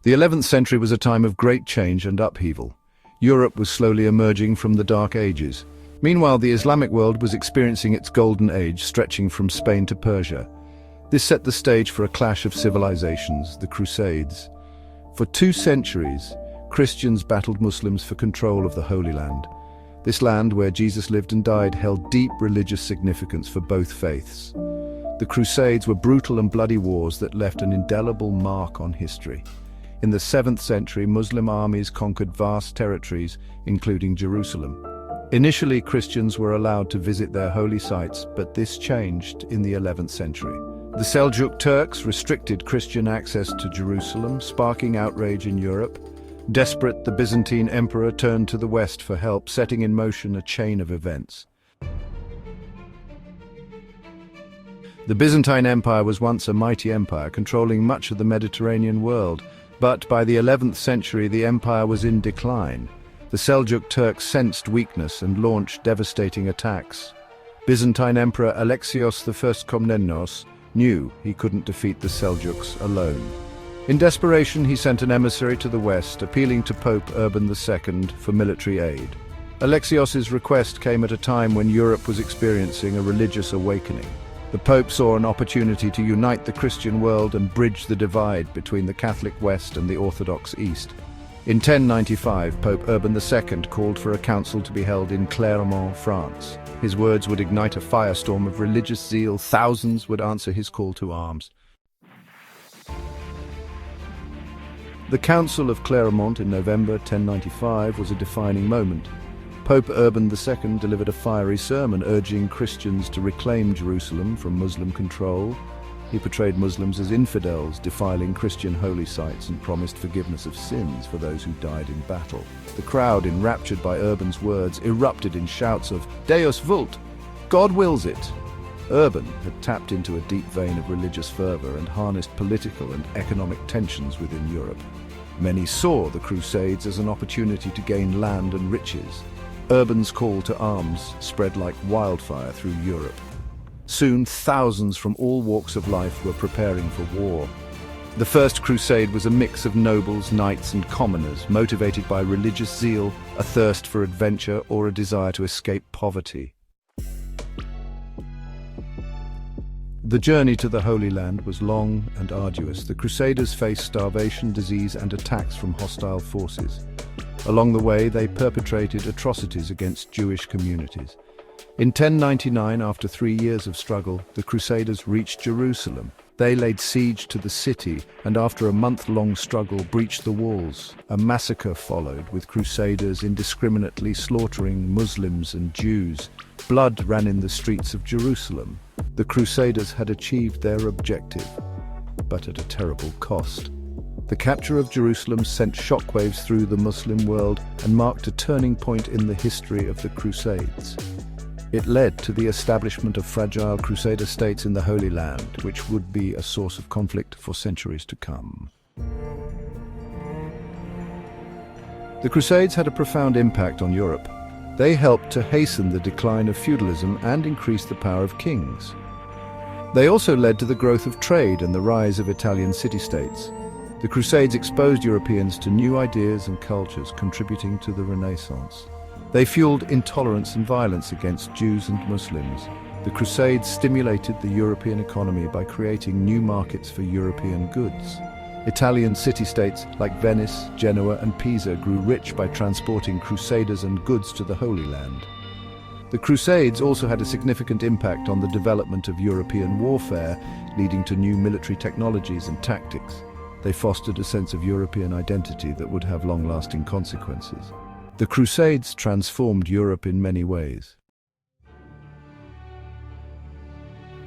The 11th century was a time of great change and upheaval. Europe was slowly emerging from the Dark Ages. Meanwhile, the Islamic world was experiencing its golden age, stretching from Spain to Persia. This set the stage for a clash of civilizations, the Crusades. For 2 centuries, Christians battled Muslims for control of the Holy Land. This land, where Jesus lived and died, held deep religious significance for both faiths. The Crusades were brutal and bloody wars that left an indelible mark on history. In the 7th century, Muslim armies conquered vast territories, including Jerusalem. Initially, Christians were allowed to visit their holy sites, but this changed in the 11th century. The Seljuk Turks restricted Christian access to Jerusalem, sparking outrage in Europe. Desperate, the Byzantine Emperor turned to the west for help, setting in motion a chain of events. The Byzantine Empire was once a mighty empire, controlling much of the Mediterranean world. But by the 11th century, the empire was in decline. The Seljuk Turks sensed weakness and launched devastating attacks. Byzantine Emperor Alexios I Komnenos knew he couldn't defeat the Seljuks alone. In desperation, he sent an emissary to the west, appealing to Pope Urban II for military aid. Alexios's request came at a time when Europe was experiencing a religious awakening. The Pope saw an opportunity to unite the Christian world and bridge the divide between the Catholic West and the Orthodox East. In 1095, Pope Urban II called for a council to be held in Clermont, France. His words would ignite a firestorm of religious zeal. Thousands would answer his call to arms. The Council of Clermont in November 1095 was a defining moment. Pope Urban II delivered a fiery sermon urging Christians to reclaim Jerusalem from Muslim control. He portrayed Muslims as infidels, defiling Christian holy sites, and promised forgiveness of sins for those who died in battle. The crowd, enraptured by Urban's words, erupted in shouts of "Deus vult!" God wills it! Urban had tapped into a deep vein of religious fervor and harnessed political and economic tensions within Europe. Many saw the Crusades as an opportunity to gain land and riches. Urban's call to arms spread like wildfire through Europe. Soon, thousands from all walks of life were preparing for war. The First Crusade was a mix of nobles, knights, and commoners, motivated by religious zeal, a thirst for adventure, or a desire to escape poverty. The journey to the Holy Land was long and arduous. The Crusaders faced starvation, disease, and attacks from hostile forces. Along the way, they perpetrated atrocities against Jewish communities. In 1099, after 3 years of struggle, the Crusaders reached Jerusalem. They laid siege to the city and, after a month-long struggle, breached the walls. A massacre followed, with Crusaders indiscriminately slaughtering Muslims and Jews. Blood ran in the streets of Jerusalem. The Crusaders had achieved their objective, but at a terrible cost. The capture of Jerusalem sent shockwaves through the Muslim world and marked a turning point in the history of the Crusades. It led to the establishment of fragile Crusader states in the Holy Land, which would be a source of conflict for centuries to come. The Crusades had a profound impact on Europe. They helped to hasten the decline of feudalism and increase the power of kings. They also led to the growth of trade and the rise of Italian city-states. The Crusades exposed Europeans to new ideas and cultures, contributing to the Renaissance. They fueled intolerance and violence against Jews and Muslims. The Crusades stimulated the European economy by creating new markets for European goods. Italian city-states like Venice, Genoa, and Pisa grew rich by transporting crusaders and goods to the Holy Land. The Crusades also had a significant impact on the development of European warfare, leading to new military technologies and tactics. They fostered a sense of European identity that would have long-lasting consequences. The Crusades transformed Europe in many ways.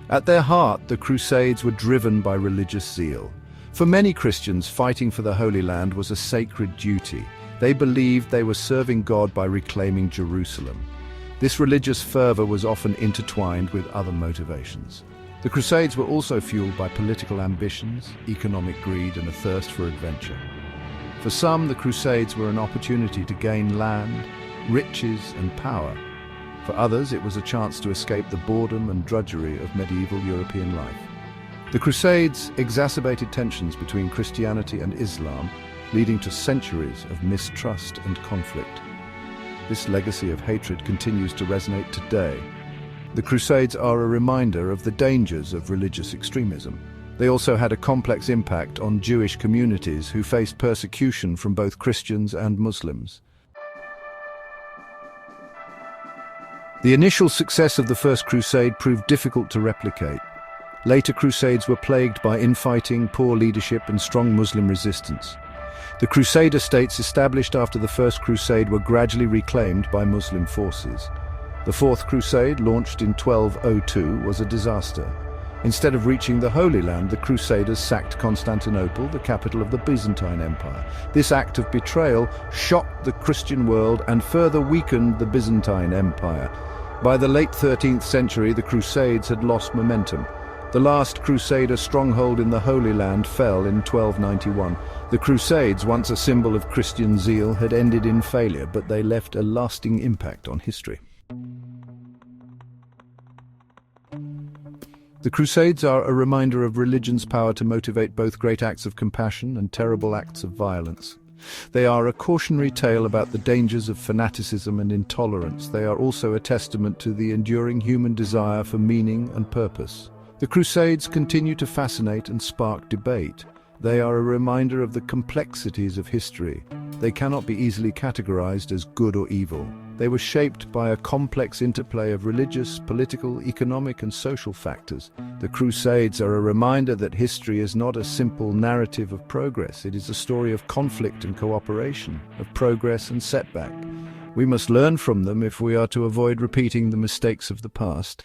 At their heart, the Crusades were driven by religious zeal. For many Christians, fighting for the Holy Land was a sacred duty. They believed they were serving God by reclaiming Jerusalem. This religious fervor was often intertwined with other motivations. The Crusades were also fueled by political ambitions, economic greed, and a thirst for adventure. For some, the Crusades were an opportunity to gain land, riches, and power. For others, it was a chance to escape the boredom and drudgery of medieval European life. The Crusades exacerbated tensions between Christianity and Islam, leading to centuries of mistrust and conflict. This legacy of hatred continues to resonate today. The Crusades are a reminder of the dangers of religious extremism. They also had a complex impact on Jewish communities who faced persecution from both Christians and Muslims. The initial success of the First Crusade proved difficult to replicate. Later crusades were plagued by infighting, poor leadership, and strong Muslim resistance. The Crusader states established after the First Crusade were gradually reclaimed by Muslim forces. The Fourth Crusade, launched in 1202, was a disaster. Instead of reaching the Holy Land, the Crusaders sacked Constantinople, the capital of the Byzantine Empire. This act of betrayal shocked the Christian world and further weakened the Byzantine Empire. By the late 13th century, the Crusades had lost momentum. The last Crusader stronghold in the Holy Land fell in 1291. The Crusades, once a symbol of Christian zeal, had ended in failure, but they left a lasting impact on history. The Crusades are a reminder of religion's power to motivate both great acts of compassion and terrible acts of violence. They are a cautionary tale about the dangers of fanaticism and intolerance. They are also a testament to the enduring human desire for meaning and purpose. The Crusades continue to fascinate and spark debate. They are a reminder of the complexities of history. They cannot be easily categorized as good or evil. They were shaped by a complex interplay of religious, political, economic, and social factors. The Crusades are a reminder that history is not a simple narrative of progress. It is a story of conflict and cooperation, of progress and setback. We must learn from them if we are to avoid repeating the mistakes of the past.